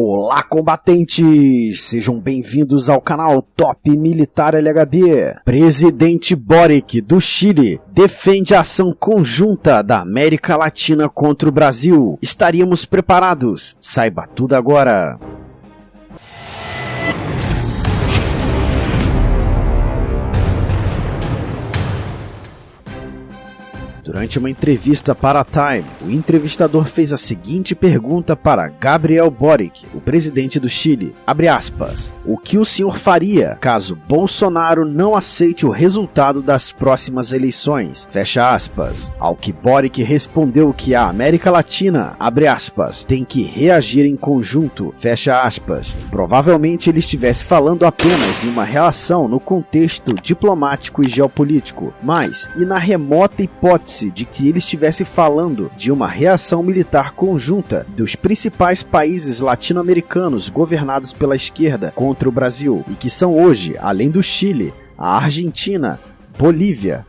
Olá, combatentes! Sejam bem-vindos ao canal Top Militar LHB. Presidente Boric, do Chile, defende a ação conjunta da América Latina contra o Brasil. Estaríamos preparados? Saiba tudo agora! Durante uma entrevista para a Time, o entrevistador fez a seguinte pergunta para Gabriel Boric, o presidente do Chile, abre aspas, o que o senhor faria caso Bolsonaro não aceite o resultado das próximas eleições? Fecha aspas. Ao que Boric respondeu que a América Latina, abre aspas, tem que reagir em conjunto, fecha aspas. Provavelmente ele estivesse falando apenas em uma relação no contexto diplomático e geopolítico, mas, e na remota hipótese de que ele estivesse falando de uma reação militar conjunta dos principais países latino-americanos governados pela esquerda contra o Brasil, e que são hoje, além do Chile, a Argentina, Bolívia,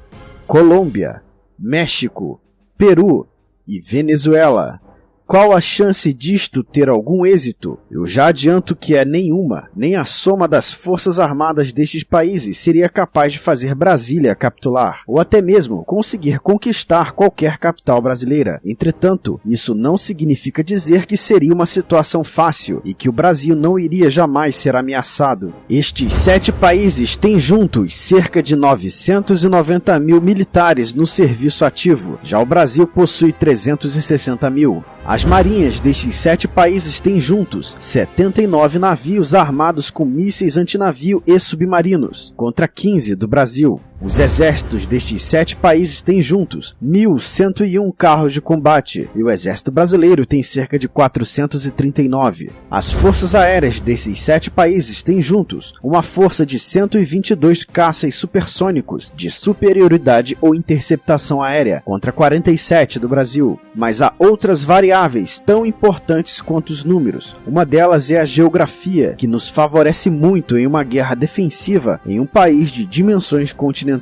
Colômbia, México, Peru e Venezuela. Qual a chance disto ter algum êxito? Eu já adianto que é nenhuma, nem a soma das forças armadas destes países seria capaz de fazer Brasília capitular, ou até mesmo conseguir conquistar qualquer capital brasileira. Entretanto, isso não significa dizer que seria uma situação fácil e que o Brasil não iria jamais ser ameaçado. Estes 7 países têm juntos cerca de 990 mil militares no serviço ativo, já o Brasil possui 360 mil. As marinhas destes 7 países têm juntos 79 navios armados com mísseis antinavio e submarinos, contra 15 do Brasil. Os exércitos destes 7 países têm juntos 1.101 carros de combate, e o exército brasileiro tem cerca de 439. As forças aéreas desses 7 países têm juntos uma força de 122 caças supersônicos de superioridade ou interceptação aérea, contra 47 do Brasil. Mas há outras variáveis tão importantes quanto os números. Uma delas é a geografia, que nos favorece muito em uma guerra defensiva em um país de dimensões continentais,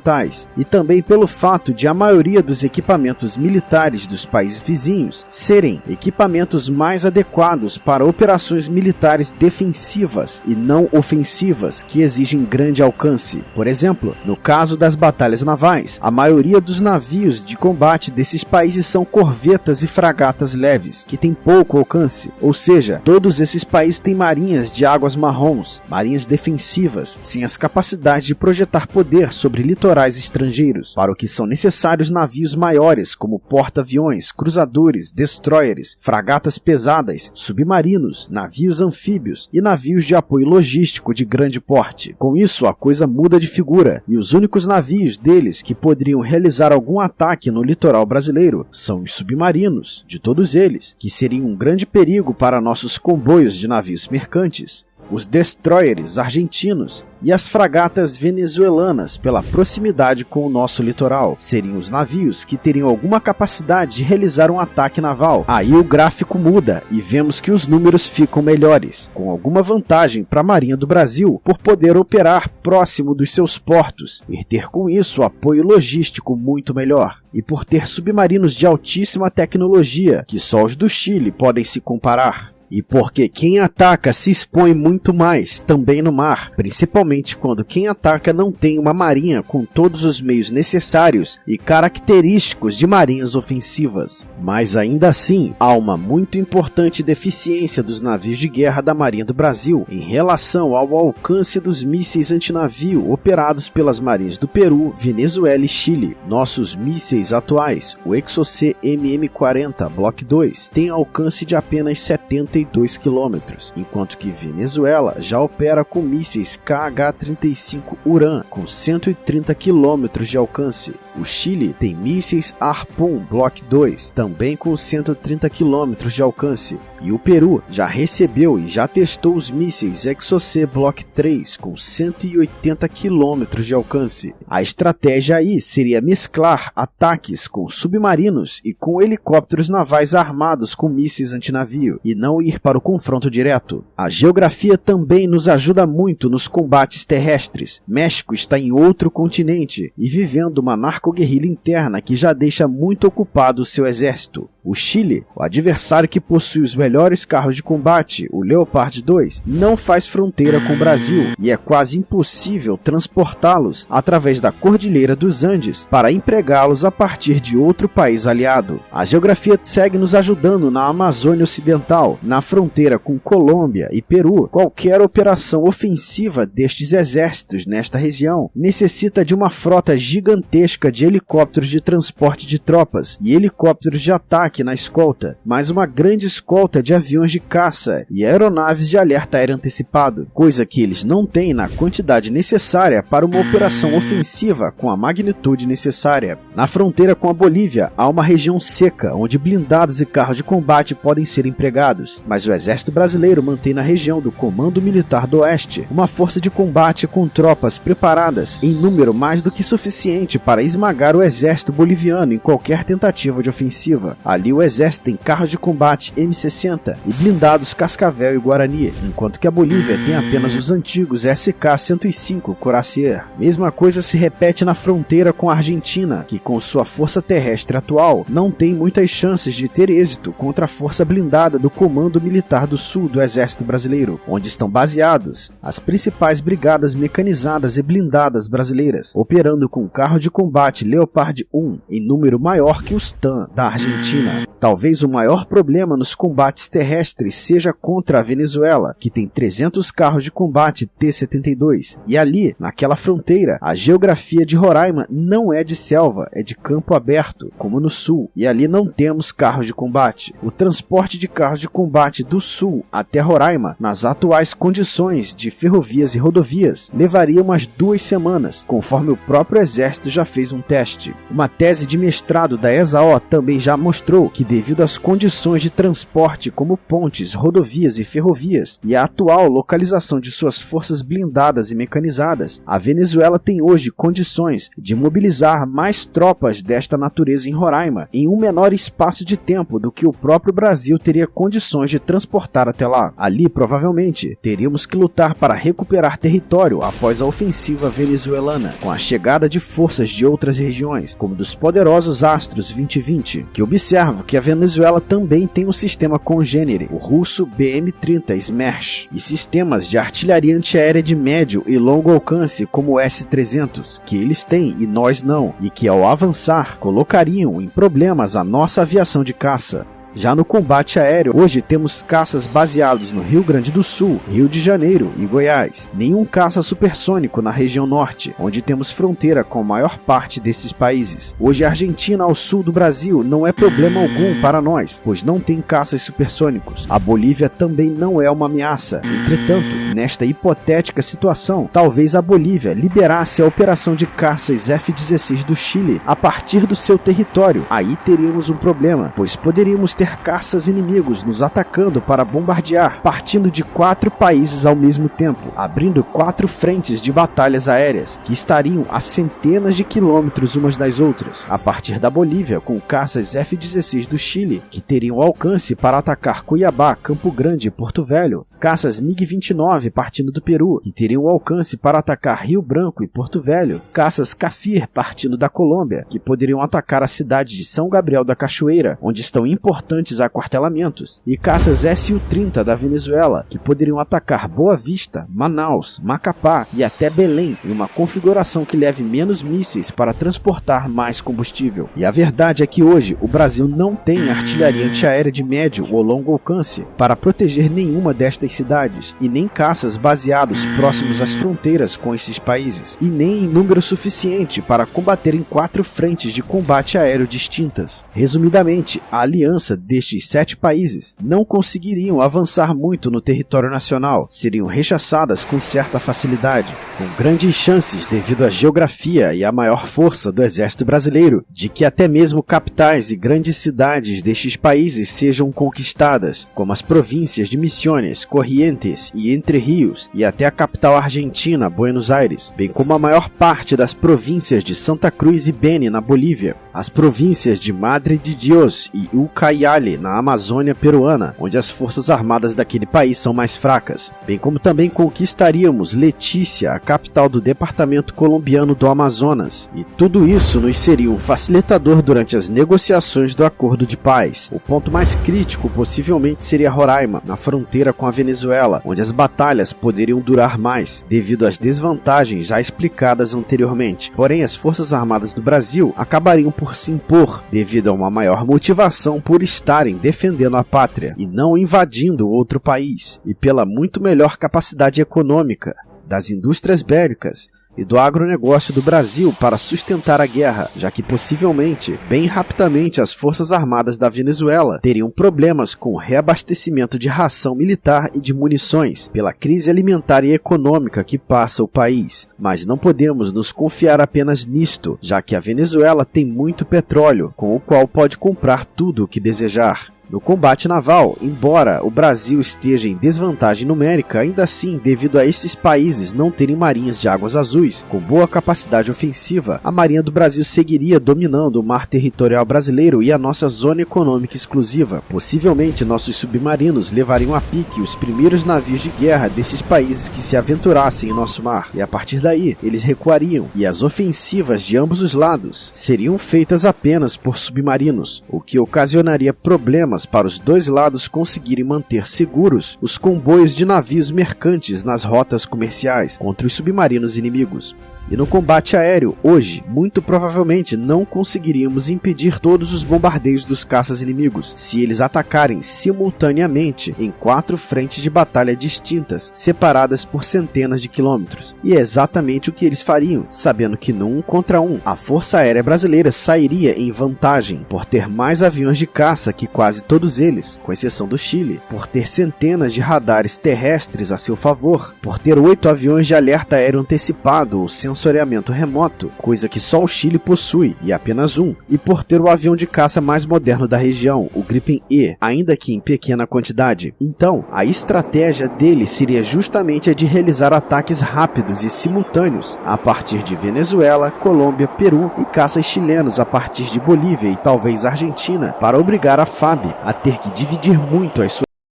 e também pelo fato de a maioria dos equipamentos militares dos países vizinhos serem equipamentos mais adequados para operações militares defensivas e não ofensivas que exigem grande alcance. Por exemplo, no caso das batalhas navais, a maioria dos navios de combate desses países são corvetas e fragatas leves, que têm pouco alcance, ou seja, todos esses países têm marinhas de águas marrons, marinhas defensivas, sem as capacidades de projetar poder sobre litorais estrangeiros, para o que são necessários navios maiores como porta-aviões, cruzadores, destroyers, fragatas pesadas, submarinos, navios anfíbios e navios de apoio logístico de grande porte. Com isso, a coisa muda de figura, e os únicos navios deles que poderiam realizar algum ataque no litoral brasileiro são os submarinos, de todos eles, que seriam um grande perigo para nossos comboios de navios mercantes, os destroyers argentinos e as fragatas venezuelanas, pela proximidade com o nosso litoral, seriam os navios que teriam alguma capacidade de realizar um ataque naval. Aí o gráfico muda e vemos que os números ficam melhores, com alguma vantagem para a Marinha do Brasil por poder operar próximo dos seus portos e ter com isso apoio logístico muito melhor, e por ter submarinos de altíssima tecnologia que só os do Chile podem se comparar. E porque quem ataca se expõe muito mais, também no mar, principalmente quando quem ataca não tem uma marinha com todos os meios necessários e característicos de marinhas ofensivas. Mas ainda assim, há uma muito importante deficiência dos navios de guerra da Marinha do Brasil em relação ao alcance dos mísseis antinavio operados pelas marinhas do Peru, Venezuela e Chile. Nossos mísseis atuais, o Exocet MM-40 Block 2, tem alcance de apenas 72 km, enquanto que Venezuela já opera com mísseis KH-35 Uran com 130 km de alcance. O Chile tem mísseis Harpoon Block 2, também com 130 km de alcance, e o Peru já recebeu e já testou os mísseis Exocet Block 3 com 180 km de alcance. A estratégia aí seria mesclar ataques com submarinos e com helicópteros navais armados com mísseis antinavio, e não ir para o confronto direto. A geografia também nos ajuda muito nos combates terrestres. México está em outro continente e vivendo uma narco-guerrilha interna que já deixa muito ocupado o seu exército. O Chile, o adversário que possui os melhores carros de combate, o Leopard 2, não faz fronteira com o Brasil e é quase impossível transportá-los através da Cordilheira dos Andes para empregá-los a partir de outro país aliado. A geografia segue nos ajudando na Amazônia Ocidental, na fronteira com Colômbia e Peru. Qualquer operação ofensiva destes exércitos nesta região necessita de uma frota gigantesca de helicópteros de transporte de tropas e helicópteros de ataque na escolta, mais uma grande escolta de aviões de caça e aeronaves de alerta aéreo antecipado, coisa que eles não têm na quantidade necessária para uma operação ofensiva com a magnitude necessária. Na fronteira com a Bolívia, há uma região seca, onde blindados e carros de combate podem ser empregados, mas o exército brasileiro mantém na região do Comando Militar do Oeste uma força de combate com tropas preparadas em número mais do que suficiente para esmagar o exército boliviano em qualquer tentativa de ofensiva. Ali o exército tem carros de combate M60 e blindados Cascavel e Guarani, enquanto que a Bolívia tem apenas os antigos SK-105 Coracier. Mesma coisa se repete na fronteira com a Argentina, que com sua força terrestre atual não tem muitas chances de ter êxito contra a força blindada do Comando Militar do Sul do Exército Brasileiro, onde estão baseados as principais brigadas mecanizadas e blindadas brasileiras, operando com carro de combate Leopard 1 em número maior que os TAM da Argentina. Talvez o maior problema nos combates terrestres seja contra a Venezuela, que tem 300 carros de combate T-72. E ali, naquela fronteira, a geografia de Roraima não é de selva, é de campo aberto, como no sul, e ali não temos carros de combate. O transporte de carros de combate do sul até Roraima, nas atuais condições de ferrovias e rodovias, levaria umas 2 semanas, conforme o próprio exército já fez um teste. Uma tese de mestrado da ESAO também já mostrou que, devido às condições de transporte como pontes, rodovias e ferrovias, e a atual localização de suas forças blindadas e mecanizadas, a Venezuela tem hoje condições de mobilizar mais tropas desta natureza em Roraima em um menor espaço de tempo do que o próprio Brasil teria condições de transportar até lá. Ali, provavelmente, teríamos que lutar para recuperar território após a ofensiva venezuelana, com a chegada de forças de outras regiões, como dos poderosos Astros 2020, que observo que a Venezuela também tem um sistema congênere, o russo BM-30 Smerch, e sistemas de artilharia antiaérea de médio e longo alcance como o S-300, que eles têm e nós não, e que ao avançar colocariam em problemas a nossa aviação de caça. Já no combate aéreo, hoje temos caças baseados no Rio Grande do Sul, Rio de Janeiro e Goiás. Nenhum caça supersônico na região norte, onde temos fronteira com a maior parte desses países. Hoje a Argentina ao sul do Brasil não é problema algum para nós, pois não tem caças supersônicos. A Bolívia também não é uma ameaça. Entretanto, nesta hipotética situação, talvez a Bolívia liberasse a operação de caças F-16 do Chile a partir do seu território. Aí teríamos um problema, pois poderíamos ter caças inimigos nos atacando para bombardear, partindo de 4 países ao mesmo tempo, abrindo 4 frentes de batalhas aéreas, que estariam a centenas de quilômetros umas das outras, a partir da Bolívia, com caças F-16 do Chile, que teriam alcance para atacar Cuiabá, Campo Grande e Porto Velho, caças MiG-29 partindo do Peru, que teriam alcance para atacar Rio Branco e Porto Velho, caças Cafir partindo da Colômbia, que poderiam atacar a cidade de São Gabriel da Cachoeira, onde estão importantes aquartelamentos, e caças Su-30 da Venezuela, que poderiam atacar Boa Vista, Manaus, Macapá e até Belém, em uma configuração que leve menos mísseis para transportar mais combustível. E a verdade é que hoje o Brasil não tem artilharia antiaérea de médio ou longo alcance para proteger nenhuma destas cidades, e nem caças baseados próximos às fronteiras com esses países, e nem em número suficiente para combater em 4 frentes de combate aéreo distintas. Resumidamente, a aliança destes 7 países não conseguiriam avançar muito no território nacional, seriam rechaçadas com certa facilidade, com grandes chances devido à geografia e à maior força do exército brasileiro, de que até mesmo capitais e grandes cidades destes países sejam conquistadas, como as províncias de Misiones, Corrientes e Entre Rios, e até a capital argentina, Buenos Aires, bem como a maior parte das províncias de Santa Cruz e Beni, na Bolívia, as províncias de Madre de Dios e Ucayali, Ucayali, na Amazônia peruana, onde as forças armadas daquele país são mais fracas, bem como também conquistaríamos Letícia, a capital do departamento colombiano do Amazonas, e tudo isso nos seria um facilitador durante as negociações do acordo de paz. O ponto mais crítico possivelmente seria Roraima, na fronteira com a Venezuela, onde as batalhas poderiam durar mais, devido às desvantagens já explicadas anteriormente. Porém, as forças armadas do Brasil acabariam por se impor, devido a uma maior motivação por estarem defendendo a pátria e não invadindo outro país, e pela muito melhor capacidade econômica das indústrias bélicas e do agronegócio do Brasil para sustentar a guerra, já que possivelmente, bem rapidamente, as forças armadas da Venezuela teriam problemas com o reabastecimento de ração militar e de munições, pela crise alimentar e econômica que passa o país. Mas não podemos nos confiar apenas nisto, já que a Venezuela tem muito petróleo, com o qual pode comprar tudo o que desejar. No combate naval, embora o Brasil esteja em desvantagem numérica, ainda assim, devido a esses países não terem marinhas de águas azuis com boa capacidade ofensiva, a Marinha do Brasil seguiria dominando o mar territorial brasileiro e a nossa zona econômica exclusiva. Possivelmente, nossos submarinos levariam a pique os primeiros navios de guerra desses países que se aventurassem em nosso mar, e a partir daí, eles recuariam, e as ofensivas de ambos os lados seriam feitas apenas por submarinos, o que ocasionaria problemas para os dois lados conseguirem manter seguros os comboios de navios mercantes nas rotas comerciais contra os submarinos inimigos. E no combate aéreo, hoje, muito provavelmente não conseguiríamos impedir todos os bombardeios dos caças inimigos, se eles atacarem simultaneamente em 4 frentes de batalha distintas, separadas por centenas de quilômetros. E é exatamente o que eles fariam, sabendo que no 1 contra 1, a Força Aérea Brasileira sairia em vantagem, por ter mais aviões de caça que quase todos eles, com exceção do Chile, por ter centenas de radares terrestres a seu favor, por ter 8 aviões de alerta aéreo antecipado ou sensoriamento remoto, coisa que só o Chile possui, e apenas um, e por ter o avião de caça mais moderno da região, o Gripen E, ainda que em pequena quantidade. Então, a estratégia dele seria justamente a de realizar ataques rápidos e simultâneos a partir de Venezuela, Colômbia, Peru e caças chilenos a partir de Bolívia e talvez Argentina, para obrigar a FAB a ter que dividir muito as suas